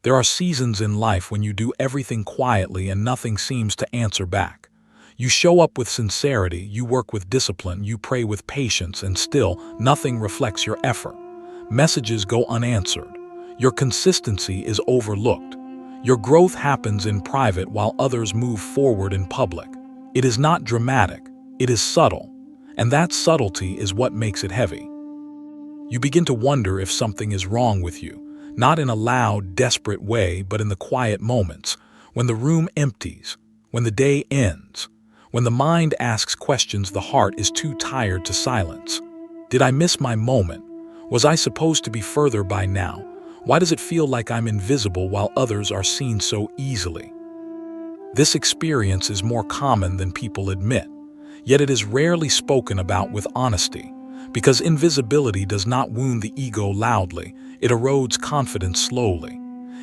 There are seasons in life when you do everything quietly and nothing seems to answer back. You show up with sincerity, you work with discipline, you pray with patience, and still, nothing reflects your effort. Messages go unanswered. Your consistency is overlooked. Your growth happens in private while others move forward in public. It is not dramatic, it is subtle. And that subtlety is what makes it heavy. You begin to wonder if something is wrong with you, not in a loud, desperate way, but in the quiet moments, when the room empties, when the day ends, when the mind asks questions the heart is too tired to silence. Did I miss my moment? Was I supposed to be further by now? Why does it feel like I'm invisible while others are seen so easily? This experience is more common than people admit, yet it is rarely spoken about with honesty, because invisibility does not wound the ego loudly, it erodes confidence slowly.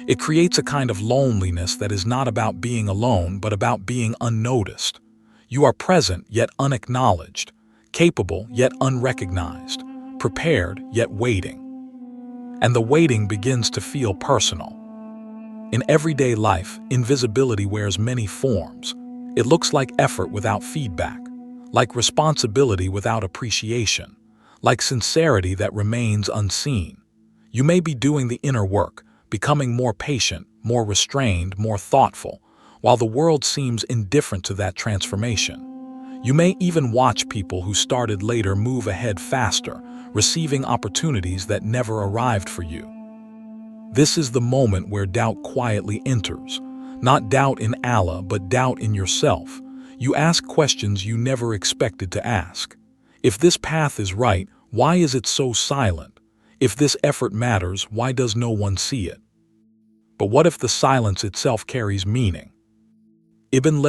It creates a kind of loneliness that is not about being alone, but about being unnoticed. You are present yet unacknowledged, capable yet unrecognized, prepared yet waiting. And the waiting begins to feel personal. In everyday life, invisibility wears many forms. It looks like effort without feedback, like responsibility without appreciation, like sincerity that remains unseen. You may be doing the inner work, becoming more patient, more restrained, more thoughtful, while the world seems indifferent to that transformation. You may even watch people who started later move ahead faster, receiving opportunities that never arrived for you. This is the moment where doubt quietly enters, not doubt in Allah, but doubt in yourself. You ask questions you never expected to ask. If this path is right, why is it so silent? If this effort matters, why does no one see it? But what if the silence itself carries meaning? Ibn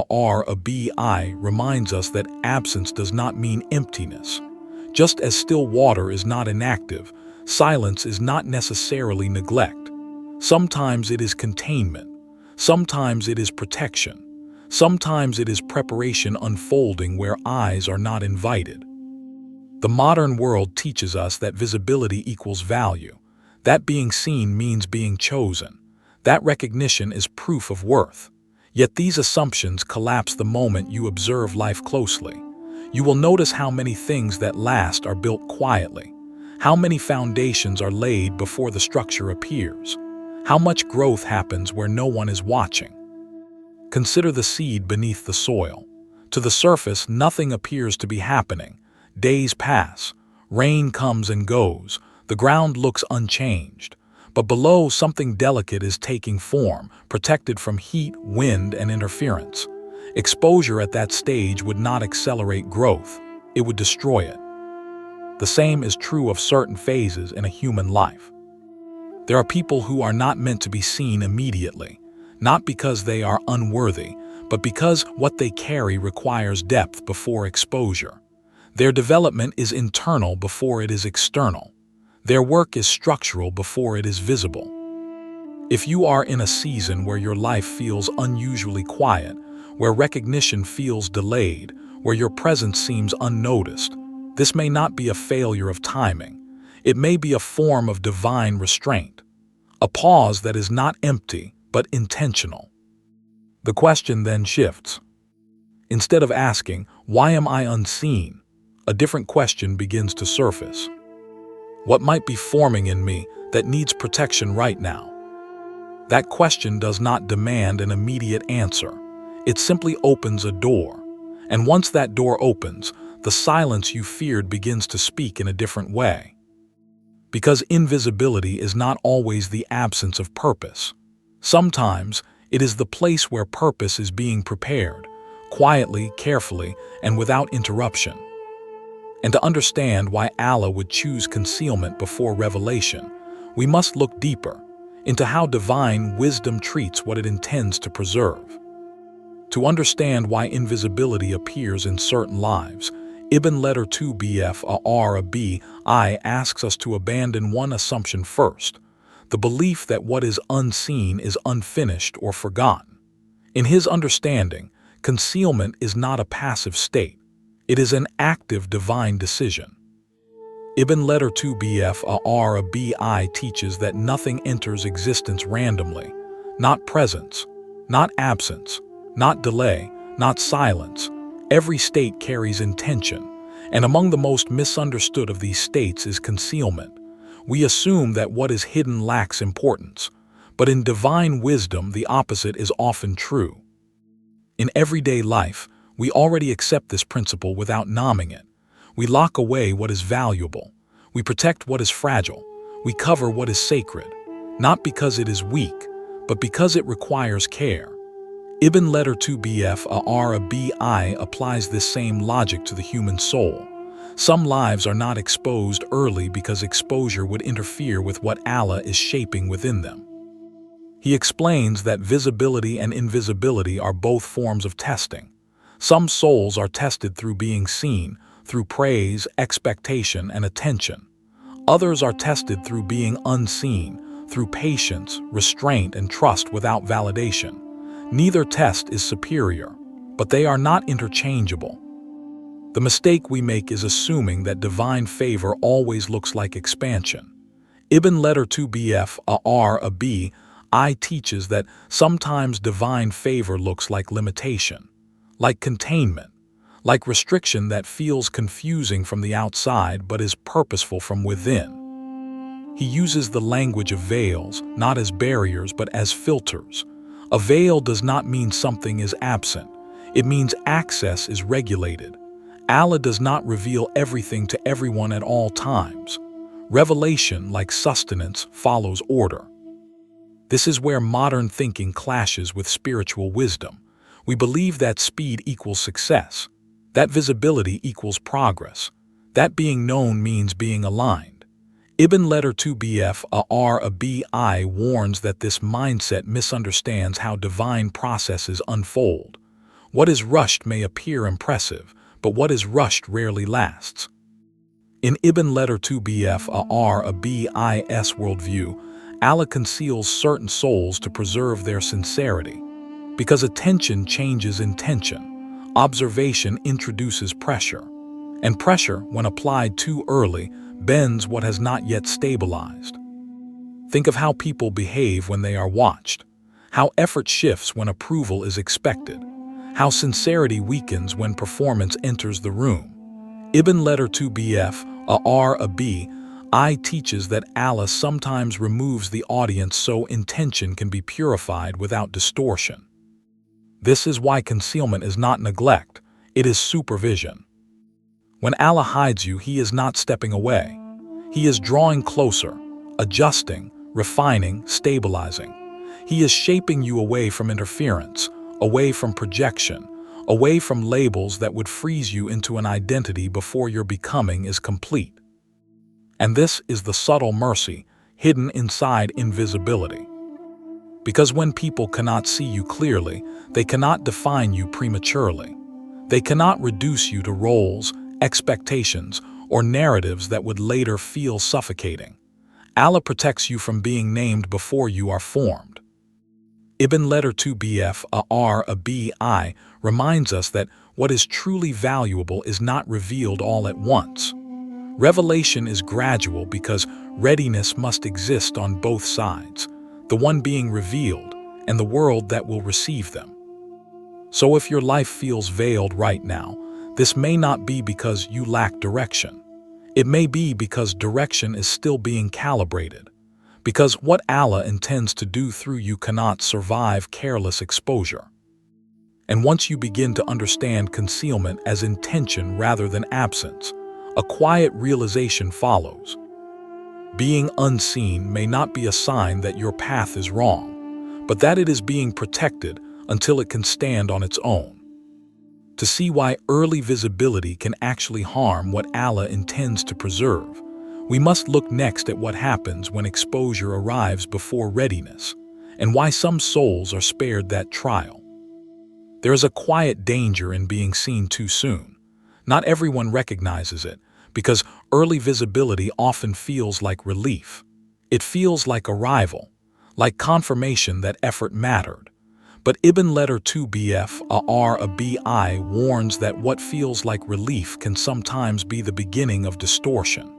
Arabi reminds us that absence does not mean emptiness. Just as still water is not inactive, silence is not necessarily neglect. Sometimes it is containment. Sometimes it is protection. Sometimes it is preparation unfolding where eyes are not invited. The modern world teaches us that visibility equals value, that being seen means being chosen, that recognition is proof of worth. Yet these assumptions collapse the moment you observe life closely. You will notice how many things that last are built quietly, how many foundations are laid before the structure appears, how much growth happens where no one is watching. Consider the seed beneath the soil. To the surface, nothing appears to be happening. Days pass, rain comes and goes, the ground looks unchanged. But below, something delicate is taking form, protected from heat, wind, and interference. Exposure at that stage would not accelerate growth, it would destroy it. The same is true of certain phases in a human life. There are people who are not meant to be seen immediately, not because they are unworthy, but because what they carry requires depth before exposure. Their development is internal before it is external. Their work is structural before it is visible. If you are in a season where your life feels unusually quiet, where recognition feels delayed, where your presence seems unnoticed, this may not be a failure of timing. It may be a form of divine restraint, a pause that is not empty, but intentional. The question then shifts. Instead of asking, "Why am I unseen?" a different question begins to surface. What might be forming in me that needs protection right now? That question does not demand an immediate answer. It simply opens a door. And once that door opens, the silence you feared begins to speak in a different way. Because invisibility is not always the absence of purpose. Sometimes it is the place where purpose is being prepared, quietly, carefully, and without interruption. And to understand why Allah would choose concealment before revelation, we must look deeper into how divine wisdom treats what it intends to preserve. To understand why invisibility appears in certain lives, Ibn Arabi asks us to abandon one assumption first, the belief that what is unseen is unfinished or forgotten. In his understanding, concealment is not a passive state. It is an active divine decision. Ibn Letter 2bf ʿArabi teaches that nothing enters existence randomly, not presence, not absence, not delay, not silence. Every state carries intention, and among the most misunderstood of these states is concealment. We assume that what is hidden lacks importance, but in divine wisdom the opposite is often true. In everyday life, we already accept this principle without nomming it. We lock away what is valuable. We protect what is fragile. We cover what is sacred, not because it is weak, but because it requires care. Ibn Letter 2bf ʿArabi applies this same logic to the human soul. Some lives are not exposed early because exposure would interfere with what Allah is shaping within them. He explains that visibility and invisibility are both forms of testing. Some souls are tested through being seen, through praise, expectation, and attention. Others are tested through being unseen, through patience, restraint, and trust without validation. Neither test is superior, but they are not interchangeable. The mistake we make is assuming that divine favor always looks like expansion. Ibn Letter 2bf ʿArabi teaches that sometimes divine favor looks like limitation, like containment, like restriction that feels confusing from the outside but is purposeful from within. He uses the language of veils, not as barriers but as filters. A veil does not mean something is absent. It means access is regulated. Allah does not reveal everything to everyone at all times. Revelation, like sustenance, follows order. This is where modern thinking clashes with spiritual wisdom. We believe that speed equals success, that visibility equals progress, that being known means being aligned. Ibn Letter 2bf ʿArabi warns that this mindset misunderstands how divine processes unfold. What is rushed may appear impressive, but what is rushed rarely lasts. In Ibn Letter 2bf ʿArabi's worldview, Allah conceals certain souls to preserve their sincerity. Because attention changes intention, observation introduces pressure, and pressure, when applied too early, bends what has not yet stabilized. Think of how people behave when they are watched, how effort shifts when approval is expected, how sincerity weakens when performance enters the room. Ibn Letter 2bf ʿArabi teaches that Allah sometimes removes the audience so intention can be purified without distortion. This is why concealment is not neglect, it is supervision. When Allah hides you, He is not stepping away. He is drawing closer, adjusting, refining, stabilizing. He is shaping you away from interference, away from projection, away from labels that would freeze you into an identity before your becoming is complete. And this is the subtle mercy hidden inside invisibility. Because when people cannot see you clearly, they cannot define you prematurely. They cannot reduce you to roles, expectations, or narratives that would later feel suffocating. Allah protects you from being named before you are formed. Ibn Letter 2bf ʿArabi reminds us that what is truly valuable is not revealed all at once. Revelation is gradual because readiness must exist on both sides, the one being revealed and the world that will receive them. So if your life feels veiled right now, this may not be because you lack direction. It may be because direction is still being calibrated, because what Allah intends to do through you cannot survive careless exposure. And once you begin to understand concealment as intention rather than absence, a quiet realization follows. Being unseen may not be a sign that your path is wrong, but that it is being protected until it can stand on its own. To see why early visibility can actually harm what Allah intends to preserve, we must look next at what happens when exposure arrives before readiness, and why some souls are spared that trial. There is a quiet danger in being seen too soon. Not everyone recognizes it, because early visibility often feels like relief. It feels like arrival, like confirmation that effort mattered. But Ibn Letter 2bf ʿArabi warns that what feels like relief can sometimes be the beginning of distortion.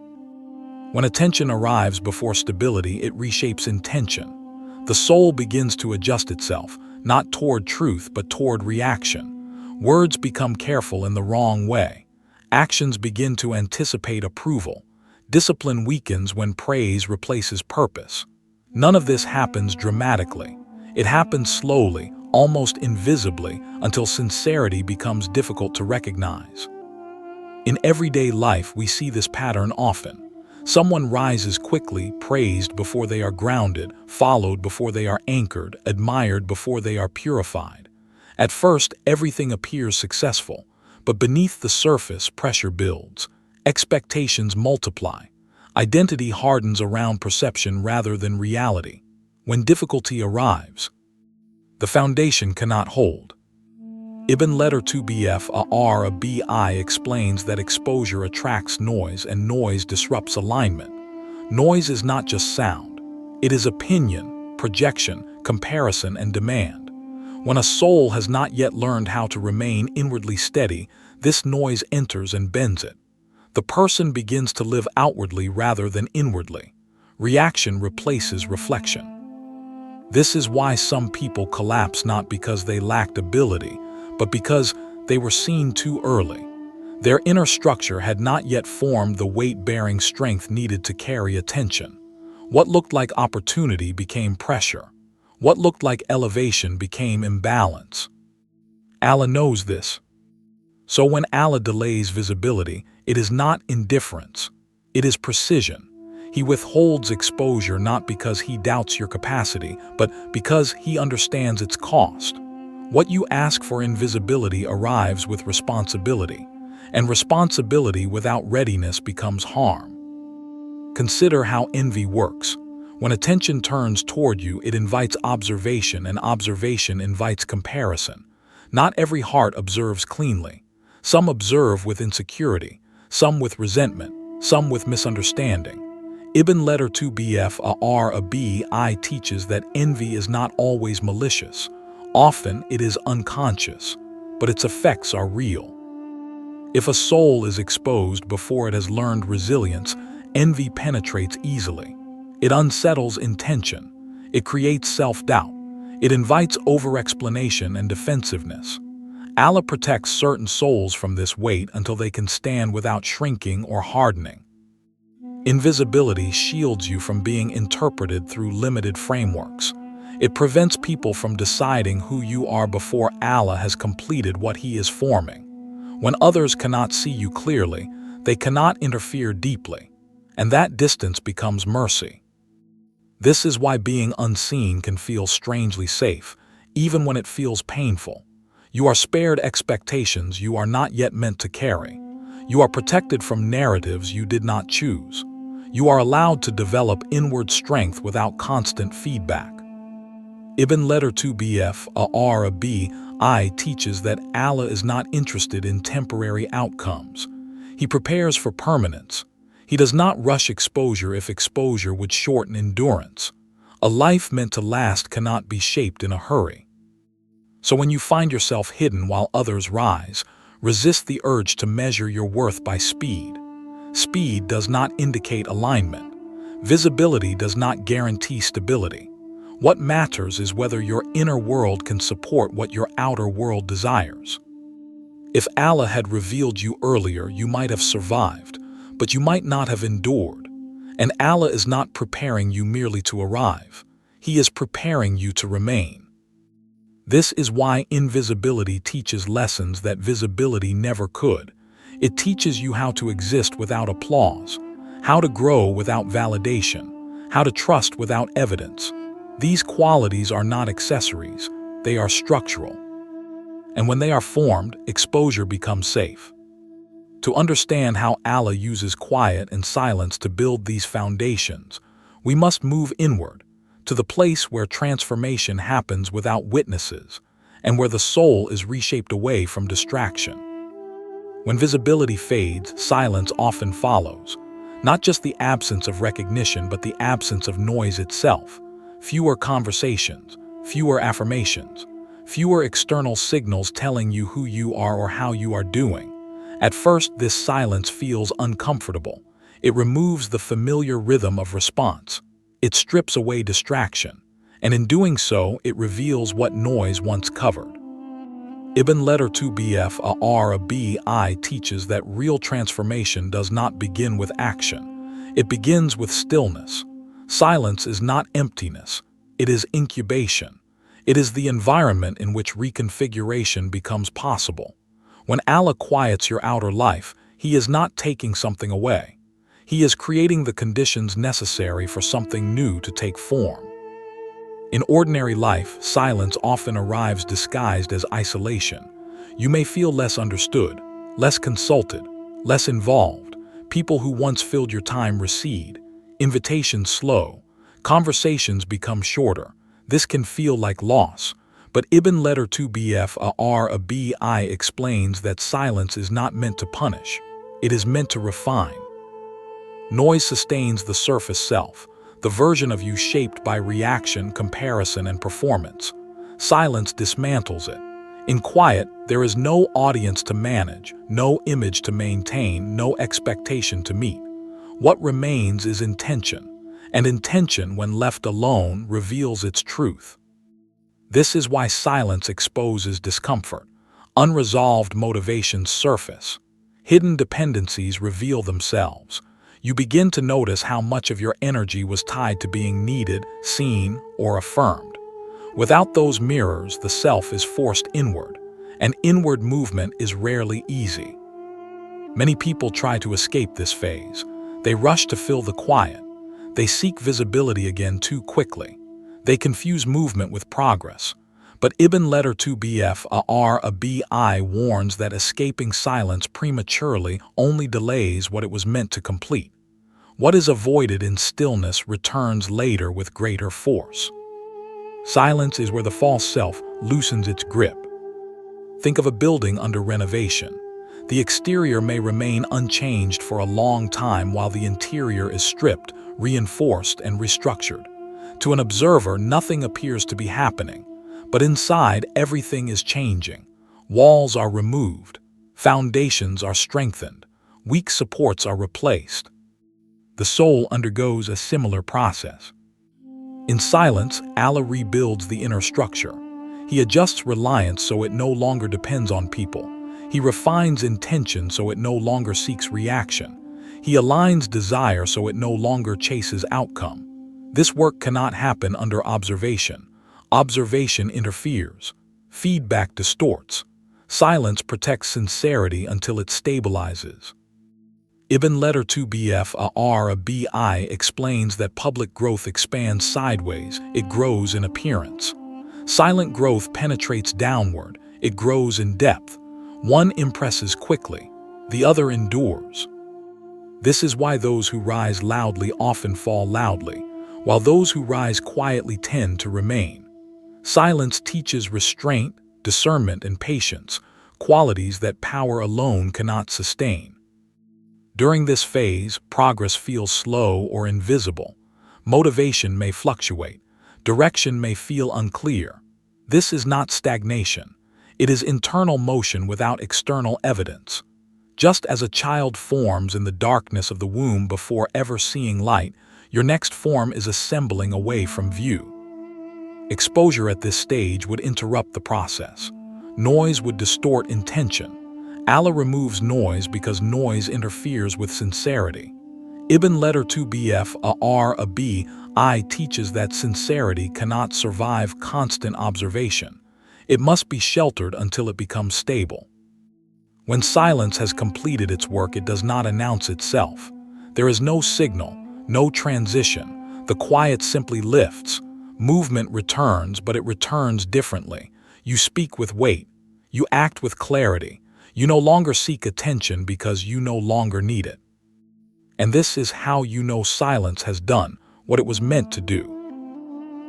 When attention arrives before stability, it reshapes intention. The soul begins to adjust itself, not toward truth but toward reaction. Words become careful in the wrong way. Actions begin to anticipate approval. Discipline weakens when praise replaces purpose. None of this happens dramatically. It happens slowly, almost invisibly, until sincerity becomes difficult to recognize. In everyday life, we see this pattern often. Someone rises quickly, praised before they are grounded, followed before they are anchored, admired before they are purified. At first, everything appears successful, but beneath the surface, pressure builds. Expectations multiply. Identity hardens around perception rather than reality. When difficulty arrives, the foundation cannot hold. Ibn Arabi explains that exposure attracts noise and noise disrupts alignment. Noise is not just sound. It is opinion, projection, comparison, and demand. When a soul has not yet learned how to remain inwardly steady, this noise enters and bends it. The person begins to live outwardly rather than inwardly. Reaction replaces reflection. This is why some people collapse, not because they lacked ability, but because they were seen too early. Their inner structure had not yet formed the weight-bearing strength needed to carry attention. What looked like opportunity became pressure. What looked like elevation became imbalance. Allah knows this. So when Allah delays visibility, it is not indifference. It is precision. He withholds exposure not because he doubts your capacity, but because he understands its cost. What you ask for invisibility arrives with responsibility, and responsibility without readiness becomes harm. Consider how envy works. When attention turns toward you, it invites observation, and observation invites comparison. Not every heart observes cleanly. Some observe with insecurity, some with resentment, some with misunderstanding. Ibn Arabi teaches that envy is not always malicious. Often it is unconscious, but its effects are real. If a soul is exposed before it has learned resilience, envy penetrates easily. It unsettles intention. It creates self-doubt. It invites over-explanation and defensiveness. Allah protects certain souls from this weight until they can stand without shrinking or hardening. Invisibility shields you from being interpreted through limited frameworks. It prevents people from deciding who you are before Allah has completed what He is forming. When others cannot see you clearly, they cannot interfere deeply, and that distance becomes mercy. This is why being unseen can feel strangely safe, even when it feels painful. You are spared expectations you are not yet meant to carry. You are protected from narratives you did not choose. You are allowed to develop inward strength without constant feedback. Ibn Arabi teaches that Allah is not interested in temporary outcomes. He prepares for permanence. He does not rush exposure if exposure would shorten endurance. A life meant to last cannot be shaped in a hurry. So when you find yourself hidden while others rise, resist the urge to measure your worth by speed. Speed does not indicate alignment. Visibility does not guarantee stability. What matters is whether your inner world can support what your outer world desires. If Allah had revealed you earlier, you might have survived, but you might not have endured. And Allah is not preparing you merely to arrive. He is preparing you to remain. This is why invisibility teaches lessons that visibility never could. It teaches you how to exist without applause, how to grow without validation, how to trust without evidence. These qualities are not accessories, they are structural. And when they are formed, exposure becomes safe. To understand how Allah uses quiet and silence to build these foundations, we must move inward, to the place where transformation happens without witnesses, and where the soul is reshaped away from distraction. When visibility fades, silence often follows. Not just the absence of recognition, but the absence of noise itself. Fewer conversations, fewer affirmations, fewer external signals telling you who you are or how you are doing. At first, this silence feels uncomfortable. It removes the familiar rhythm of response. It strips away distraction, and in doing so, it reveals what noise once covered. Ibn Arabi teaches that real transformation does not begin with action. It begins with stillness. Silence is not emptiness. It is incubation. It is the environment in which reconfiguration becomes possible. When Allah quiets your outer life, He is not taking something away. He is creating the conditions necessary for something new to take form. In ordinary life, silence often arrives disguised as isolation. You may feel less understood, less consulted, less involved. People who once filled your time recede. Invitations slow. Conversations become shorter. This can feel like loss. But Ibn Arabi explains that silence is not meant to punish. It is meant to refine. Noise sustains the surface self, the version of you shaped by reaction, comparison, and performance. Silence dismantles it. In quiet, there is no audience to manage, no image to maintain, no expectation to meet. What remains is intention, and intention, when left alone, reveals its truth. This is why silence exposes discomfort. Unresolved motivations surface. Hidden dependencies reveal themselves. You begin to notice how much of your energy was tied to being needed, seen, or affirmed. Without those mirrors, the self is forced inward, and inward movement is rarely easy. Many people try to escape this phase. They rush to fill the quiet. They seek visibility again too quickly. They confuse movement with progress. But Ibn Arabi warns that escaping silence prematurely only delays what it was meant to complete. What is avoided in stillness returns later with greater force. Silence is where the false self loosens its grip. Think of a building under renovation. The exterior may remain unchanged for a long time while the interior is stripped, reinforced, and restructured. To an observer, nothing appears to be happening. But inside, everything is changing. Walls are removed. Foundations are strengthened. Weak supports are replaced. The soul undergoes a similar process. In silence, Allah rebuilds the inner structure. He adjusts reliance so it no longer depends on people. He refines intention so it no longer seeks reaction. He aligns desire so it no longer chases outcome. This work cannot happen under observation. Observation interferes. Feedback distorts. Silence protects sincerity until it stabilizes. Ibn Arabi explains that public growth expands sideways, it grows in appearance. Silent growth penetrates downward, it grows in depth. One impresses quickly, the other endures. This is why those who rise loudly often fall loudly, while those who rise quietly tend to remain. Silence teaches restraint, discernment, and patience, qualities that power alone cannot sustain. During this phase, progress feels slow or invisible. Motivation may fluctuate. Direction may feel unclear. This is not stagnation. It is internal motion without external evidence. Just as a child forms in the darkness of the womb before ever seeing light, your next form is assembling away from view. Exposure at this stage would interrupt the process. Noise would distort intention. Allah removes noise because noise interferes with sincerity. Ibn Arabi teaches that sincerity cannot survive constant observation. It must be sheltered until it becomes stable. When silence has completed its work, it does not announce itself. There is no signal, no transition. The quiet simply lifts. Movement returns, but it returns differently. You speak with weight. You act with clarity. You no longer seek attention because you no longer need it. And this is how you know silence has done what it was meant to do.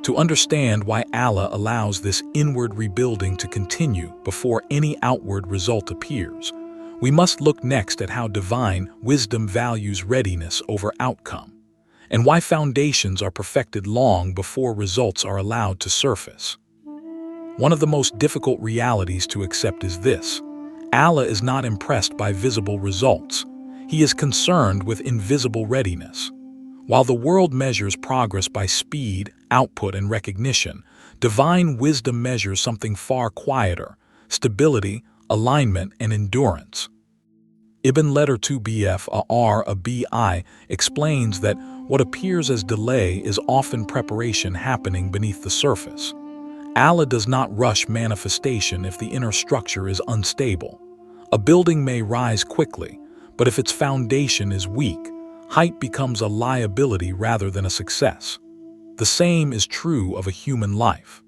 To understand why Allah allows this inward rebuilding to continue before any outward result appears, we must look next at how divine wisdom values readiness over outcome, and why foundations are perfected long before results are allowed to surface. One of the most difficult realities to accept is this: Allah is not impressed by visible results. He is concerned with invisible readiness. While the world measures progress by speed, output, and recognition, divine wisdom measures something far quieter: stability, alignment, and endurance. Ibn Arabi explains that what appears as delay is often preparation happening beneath the surface. Allah does not rush manifestation if the inner structure is unstable. A building may rise quickly, but if its foundation is weak, height becomes a liability rather than a success. The same is true of a human life.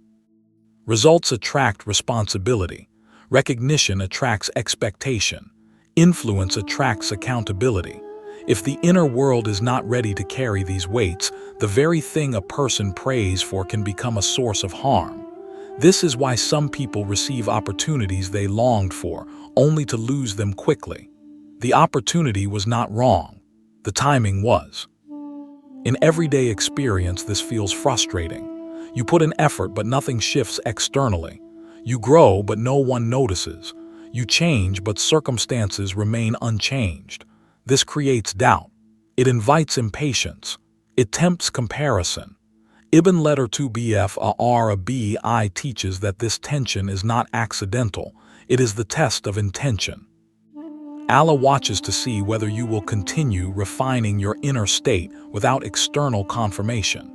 Results attract responsibility. Recognition attracts expectation. Influence attracts accountability. If the inner world is not ready to carry these weights, the very thing a person prays for can become a source of harm. This is why some people receive opportunities they longed for, only to lose them quickly. The opportunity was not wrong. The timing was. In everyday experience, this feels frustrating. You put in effort, but nothing shifts externally. You grow, but no one notices. You change, but circumstances remain unchanged. This creates doubt. It invites impatience. It tempts comparison. Ibn Arabi teaches that this tension is not accidental. It is the test of intention. Allah watches to see whether you will continue refining your inner state without external confirmation.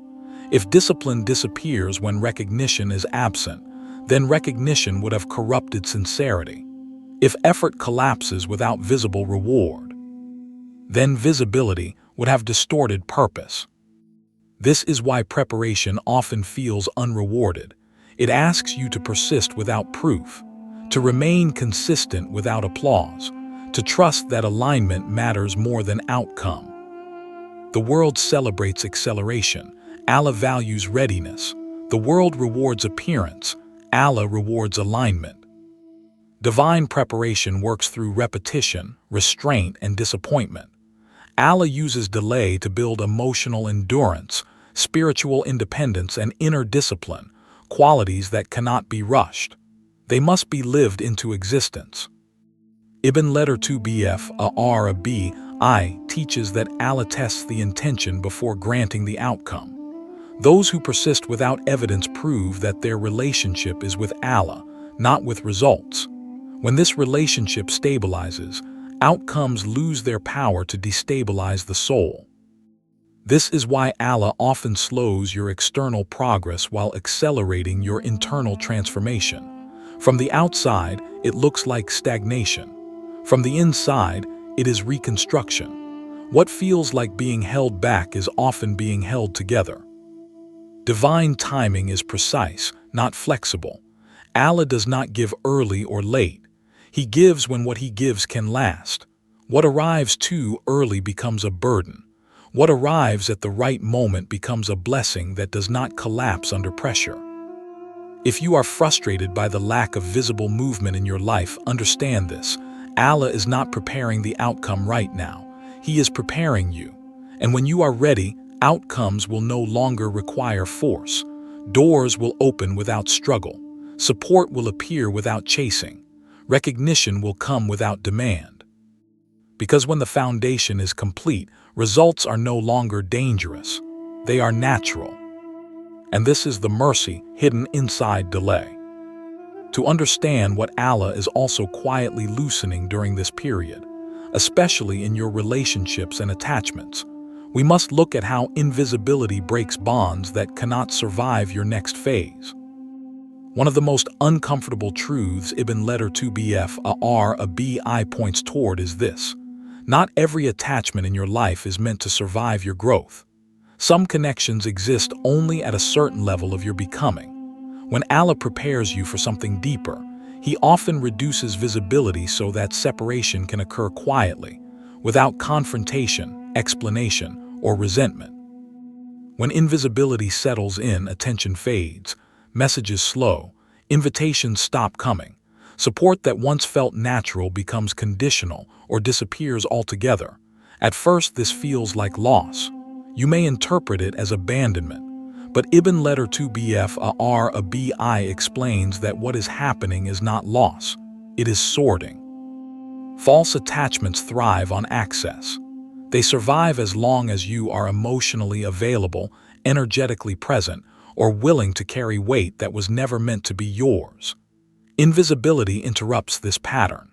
If discipline disappears when recognition is absent, then recognition would have corrupted sincerity. If effort collapses without visible reward, then visibility would have distorted purpose. This is why preparation often feels unrewarded. It asks you to persist without proof, to remain consistent without applause, to trust that alignment matters more than outcome. The world celebrates acceleration. Allah values readiness. The world rewards appearance. Allah rewards alignment. Divine preparation works through repetition, restraint, and disappointment. Allah uses delay to build emotional endurance, spiritual independence, and inner discipline, qualities that cannot be rushed. They must be lived into existence. Ibn Arabi teaches that Allah tests the intention before granting the outcome. Those who persist without evidence prove that their relationship is with Allah, not with results. When this relationship stabilizes, outcomes lose their power to destabilize the soul. This is why Allah often slows your external progress while accelerating your internal transformation. From the outside, it looks like stagnation. From the inside, it is reconstruction. What feels like being held back is often being held together. Divine timing is precise, not flexible. Allah does not give early or late. He gives when what He gives can last. What arrives too early becomes a burden. What arrives at the right moment becomes a blessing that does not collapse under pressure. If you are frustrated by the lack of visible movement in your life, understand this. Allah is not preparing the outcome right now. He is preparing you. And when you are ready, outcomes will no longer require force. Doors will open without struggle. Support will appear without chasing. Recognition will come without demand. Because when the foundation is complete, results are no longer dangerous. They are natural. And this is the mercy hidden inside delay. To understand what Allah is also quietly loosening during this period, especially in your relationships and attachments, we must look at how invisibility breaks bonds that cannot survive your next phase. One of the most uncomfortable truths Ibn Arabi points toward is this: not every attachment in your life is meant to survive your growth. Some connections exist only at a certain level of your becoming. When Allah prepares you for something deeper, He often reduces visibility so that separation can occur quietly, without confrontation, explanation, or resentment. When invisibility settles in, attention fades, messages slow, invitations stop coming. Support that once felt natural becomes conditional or disappears altogether. At first, this feels like loss. You may interpret it as abandonment, but Ibn Arabi explains that what is happening is not loss, it is sorting. False attachments thrive on access. They survive as long as you are emotionally available, energetically present, or willing to carry weight that was never meant to be yours. Invisibility interrupts this pattern.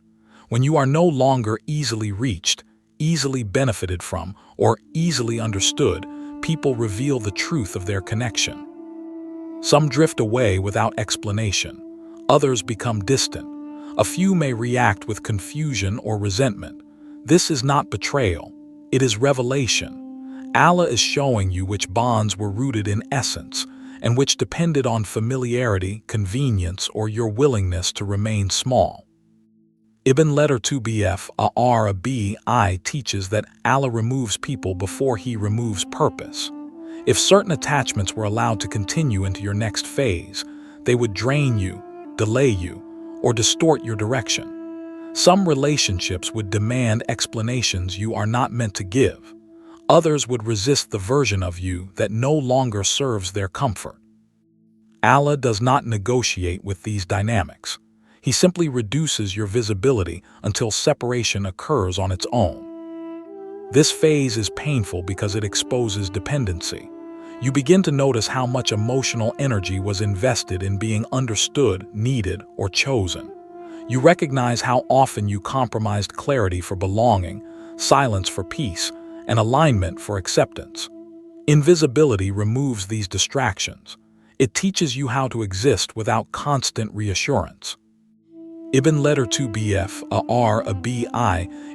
When you are no longer easily reached, easily benefited from, or easily understood, people reveal the truth of their connection. Some drift away without explanation. Others become distant. A few may react with confusion or resentment. This is not betrayal. It is revelation. Allah is showing you which bonds were rooted in essence and which depended on familiarity, convenience, or your willingness to remain small. Ibn Arabi teaches that Allah removes people before He removes purpose. If certain attachments were allowed to continue into your next phase, they would drain you, delay you, or distort your direction. Some relationships would demand explanations you are not meant to give. Others would resist the version of you that no longer serves their comfort. Allah does not negotiate with these dynamics. He simply reduces your visibility until separation occurs on its own. This phase is painful because it exposes dependency. You begin to notice how much emotional energy was invested in being understood, needed, or chosen. You recognize how often you compromised clarity for belonging, silence for peace, and alignment for acceptance. Invisibility removes these distractions. It teaches you how to exist without constant reassurance. Ibn Arabi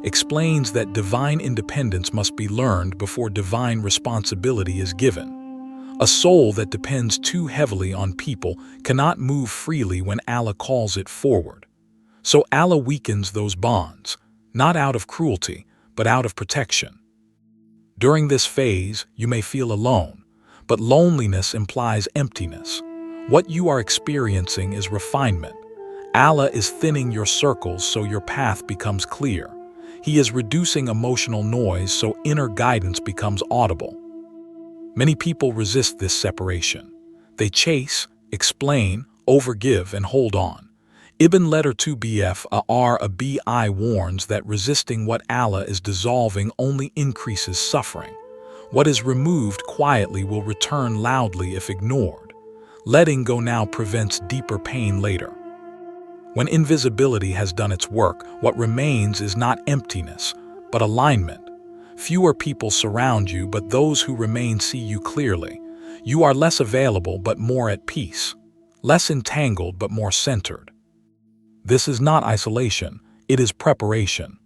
explains that divine independence must be learned before divine responsibility is given. A soul that depends too heavily on people cannot move freely when Allah calls it forward. So Allah weakens those bonds, not out of cruelty, but out of protection. During this phase, you may feel alone, but loneliness implies emptiness. What you are experiencing is refinement. Allah is thinning your circles so your path becomes clear. He is reducing emotional noise so inner guidance becomes audible. Many people resist this separation. They chase, explain, overgive, and hold on. Ibn Arabi warns that resisting what Allah is dissolving only increases suffering. What is removed quietly will return loudly if ignored. Letting go now prevents deeper pain later. When invisibility has done its work, what remains is not emptiness, but alignment. Fewer people surround you, but those who remain see you clearly. You are less available, but more at peace. Less entangled, but more centered. This is not isolation, it is preparation.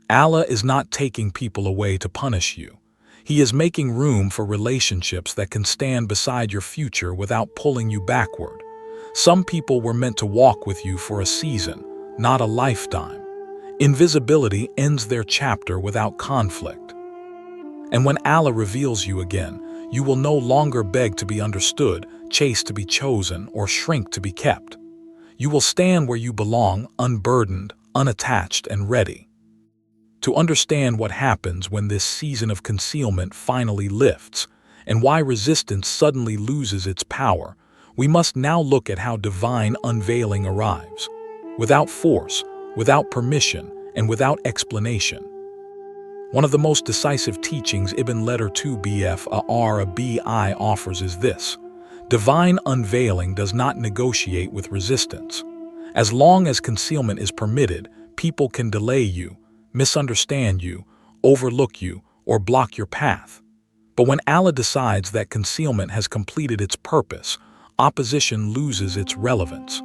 Allah is not taking people away to punish you. He is making room for relationships that can stand beside your future without pulling you backward. Some people were meant to walk with you for a season, not a lifetime. Invisibility ends their chapter without conflict. And when Allah reveals you again, you will no longer beg to be understood, chase to be chosen, or shrink to be kept. You will stand where you belong, unburdened, unattached, and ready. To understand what happens when this season of concealment finally lifts, and why resistance suddenly loses its power, we must now look at how divine unveiling arrives. Without force, without permission, and without explanation. One of the most decisive teachings Ibn Arabi offers is this: divine unveiling does not negotiate with resistance. As long as concealment is permitted, people can delay you, misunderstand you, overlook you, or block your path. But when Allah decides that concealment has completed its purpose, opposition loses its relevance.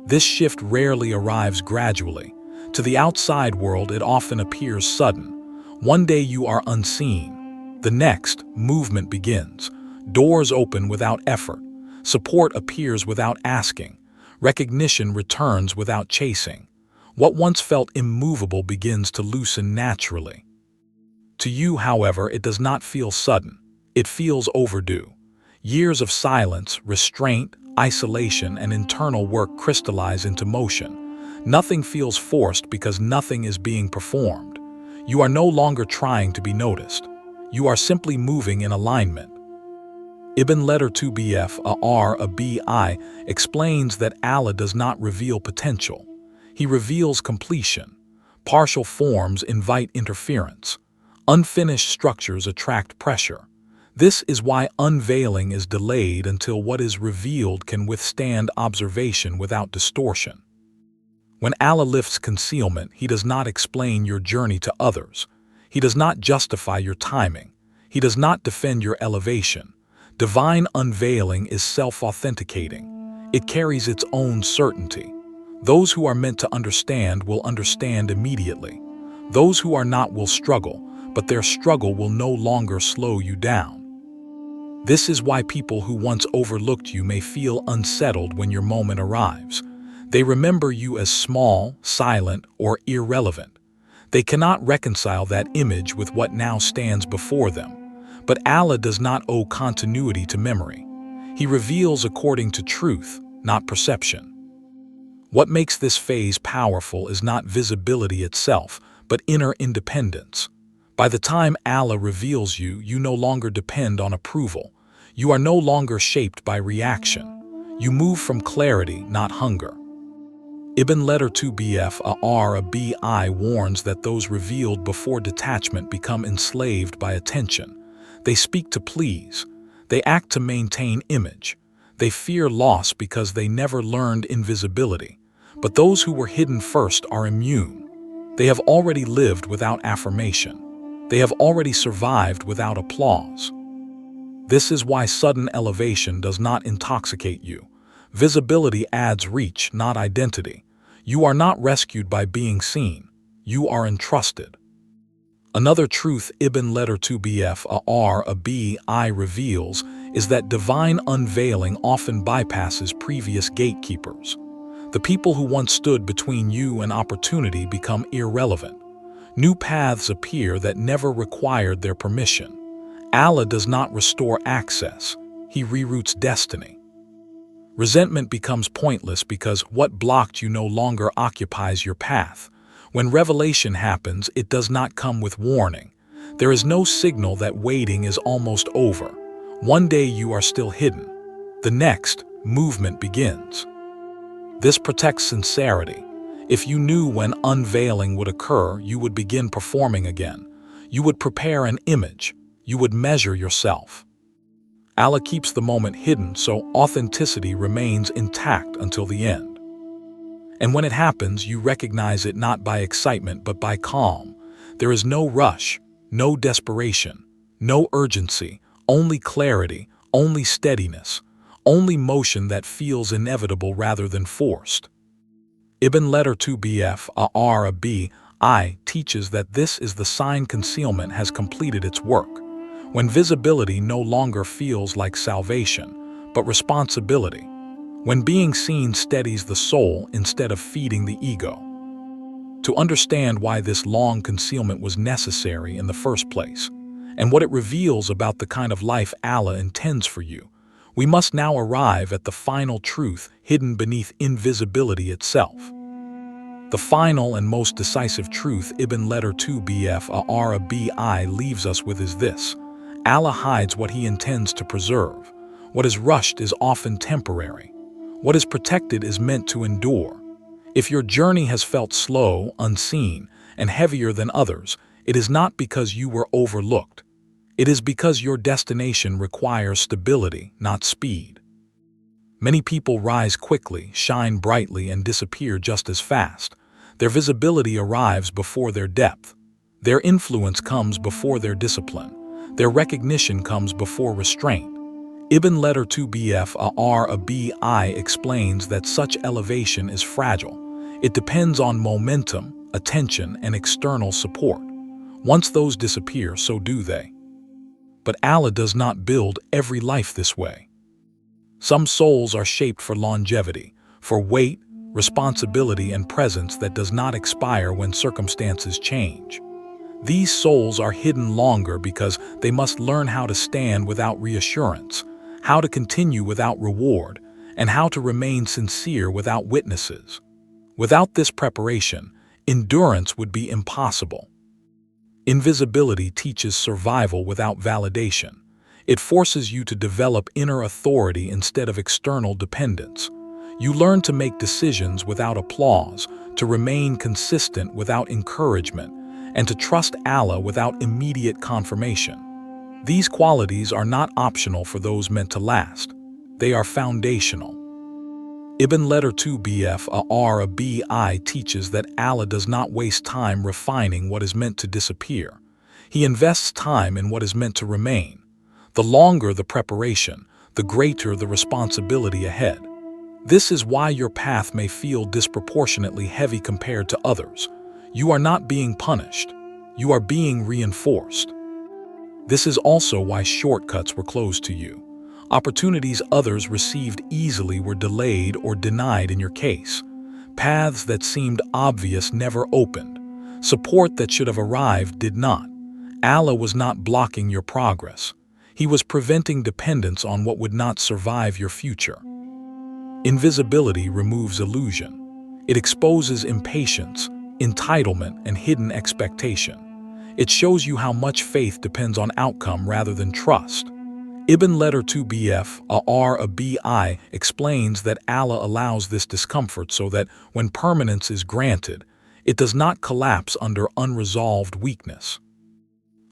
This shift rarely arrives gradually. To the outside world, it often appears sudden. One day you are unseen. The next, movement begins. Doors open without effort. Support appears without asking. Recognition returns without chasing. What once felt immovable begins to loosen naturally. To you, however, it does not feel sudden. It feels overdue. Years of silence, restraint, isolation, and internal work crystallize into motion. Nothing feels forced because nothing is being performed. You are no longer trying to be noticed. You are simply moving in alignment. Ibn Arabi explains that Allah does not reveal potential. He reveals completion. Partial forms invite interference. Unfinished structures attract pressure. This is why unveiling is delayed until what is revealed can withstand observation without distortion. When Allah lifts concealment, He does not explain your journey to others. He does not justify your timing. He does not defend your elevation. Divine unveiling is self-authenticating. It carries its own certainty. Those who are meant to understand will understand immediately. Those who are not will struggle, but their struggle will no longer slow you down. This is why people who once overlooked you may feel unsettled when your moment arrives. They remember you as small, silent, or irrelevant. They cannot reconcile that image with what now stands before them. But Allah does not owe continuity to memory. He reveals according to truth, not perception. What makes this phase powerful is not visibility itself, but inner independence. By the time Allah reveals you, you no longer depend on approval. You are no longer shaped by reaction. You move from clarity, not hunger. Ibn Arabi warns that those revealed before detachment become enslaved by attention. They speak to please. They act to maintain image. They fear loss because they never learned invisibility. But those who were hidden first are immune. They have already lived without affirmation. They have already survived without applause. This is why sudden elevation does not intoxicate you. Visibility adds reach, not identity. You are not rescued by being seen. You are entrusted. Another truth Ibn Arabi reveals is that divine unveiling often bypasses previous gatekeepers. The people who once stood between you and opportunity become irrelevant. New paths appear that never required their permission. Allah does not restore access. He reroutes destiny. Resentment becomes pointless because what blocked you no longer occupies your path. When revelation happens, it does not come with warning. There is no signal that waiting is almost over. One day you are still hidden. The next, movement begins. This protects sincerity. If you knew when unveiling would occur, you would begin performing again. You would prepare an image. You would measure yourself. Allah keeps the moment hidden so authenticity remains intact until the end. And when it happens, you recognize it not by excitement but by calm. There is no rush, no desperation, no urgency, only clarity, only steadiness, only motion that feels inevitable rather than forced. Ibn Arabi teaches that this is the sign concealment has completed its work. When visibility no longer feels like salvation, but responsibility. When being seen steadies the soul instead of feeding the ego. To understand why this long concealment was necessary in the first place, and what it reveals about the kind of life Allah intends for you, we must now arrive at the final truth hidden beneath invisibility itself. The final and most decisive truth Ibn Arabi leaves us with is this: Allah hides what He intends to preserve. What is rushed is often temporary. What is protected is meant to endure. If your journey has felt slow, unseen, and heavier than others, it is not because you were overlooked. It is because your destination requires stability, not speed. Many people rise quickly, shine brightly, and disappear just as fast. Their visibility arrives before their depth. Their influence comes before their discipline. Their recognition comes before restraint. Ibn Arabi explains that such elevation is fragile. It depends on momentum, attention, and external support. Once those disappear, so do they. But Allah does not build every life this way. Some souls are shaped for longevity, for weight, responsibility, and presence that does not expire when circumstances change. These souls are hidden longer because they must learn how to stand without reassurance, how to continue without reward, and how to remain sincere without witnesses. Without this preparation, endurance would be impossible. Invisibility teaches survival without validation. It forces you to develop inner authority instead of external dependence. You learn to make decisions without applause, to to remain consistent without encouragement, and to trust Allah without immediate confirmation. These qualities are not optional for those meant to last. They are foundational. Ibn Arabi teaches that Allah does not waste time refining what is meant to disappear. He invests time in what is meant to remain. The longer the preparation, the greater the responsibility ahead. This is why your path may feel disproportionately heavy compared to others. You are not being punished. You are being reinforced. This is also why shortcuts were closed to you. Opportunities others received easily were delayed or denied in your case. Paths that seemed obvious never opened. Support that should have arrived did not. Allah was not blocking your progress. He was preventing dependence on what would not survive your future. Invisibility removes illusion. It exposes impatience, entitlement, and hidden expectation. It shows you how much faith depends on outcome rather than trust. Ibn Arabi explains that Allah allows this discomfort so that when permanence is granted, it does not collapse under unresolved weakness.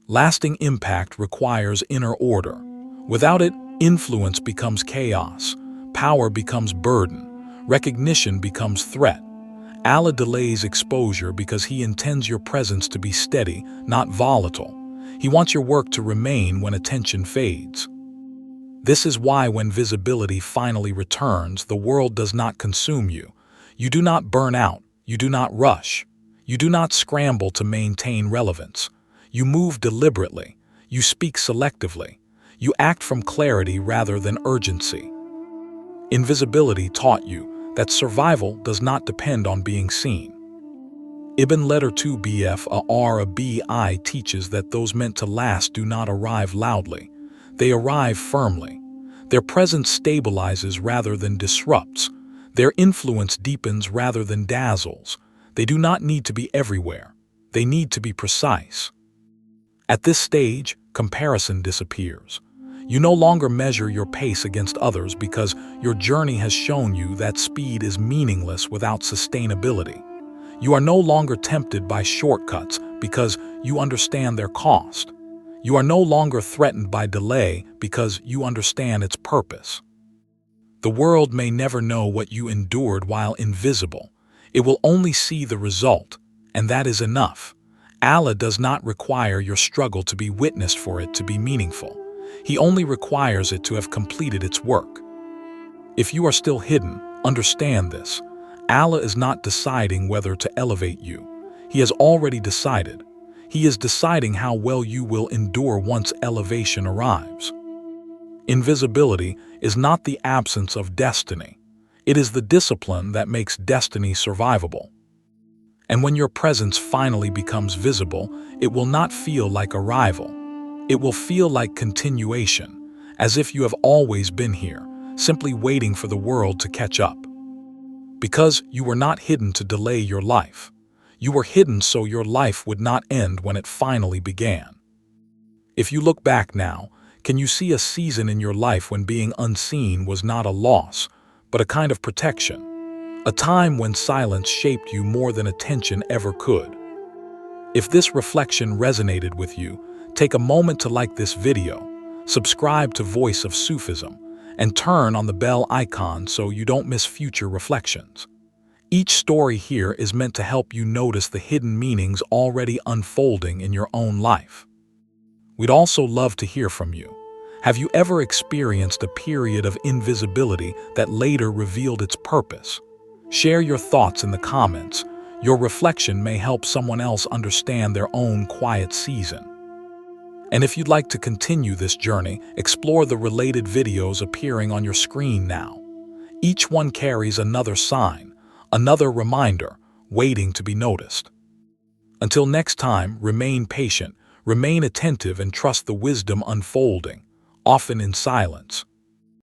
Lasting impact requires inner order. Without it, influence becomes chaos, power becomes burden, recognition becomes threat. Allah delays exposure because He intends your presence to be steady, not volatile. He wants your work to remain when attention fades. This is why when visibility finally returns, the world does not consume you. You do not burn out. You do not rush. You do not scramble to maintain relevance. You move deliberately. You speak selectively. You act from clarity rather than urgency. Invisibility taught you that survival does not depend on being seen. Ibn Arabi teaches that those meant to last do not arrive loudly. They arrive firmly. Their presence stabilizes rather than disrupts. Their influence deepens rather than dazzles. They do not need to be everywhere. They need to be precise. At this stage, comparison disappears. You no longer measure your pace against others because your journey has shown you that speed is meaningless without sustainability. You are no longer tempted by shortcuts because you understand their cost. You are no longer threatened by delay because you understand its purpose. The world may never know what you endured while invisible. It will only see the result, and that is enough. Allah does not require your struggle to be witnessed for it to be meaningful. He only requires it to have completed its work. If you are still hidden, understand this. Allah is not deciding whether to elevate you. He has already decided. He is deciding how well you will endure once elevation arrives. Invisibility is not the absence of destiny. It is the discipline that makes destiny survivable. And when your presence finally becomes visible, it will not feel like arrival. It will feel like continuation, as if you have always been here, simply waiting for the world to catch up. Because you were not hidden to delay your life. You were hidden so your life would not end when it finally began. If you look back now, can you see a season in your life when being unseen was not a loss, but a kind of protection? A time when silence shaped you more than attention ever could. If this reflection resonated with you, take a moment to like this video, subscribe to Voice of Sufism, and turn on the bell icon so you don't miss future reflections. Each story here is meant to help you notice the hidden meanings already unfolding in your own life. We'd also love to hear from you. Have you ever experienced a period of invisibility that later revealed its purpose? Share your thoughts in the comments. Your reflection may help someone else understand their own quiet season. And if you'd like to continue this journey, explore the related videos appearing on your screen now. Each one carries another sign, another reminder, waiting to be noticed. Until next time, remain patient, remain attentive, and trust the wisdom unfolding, often in silence.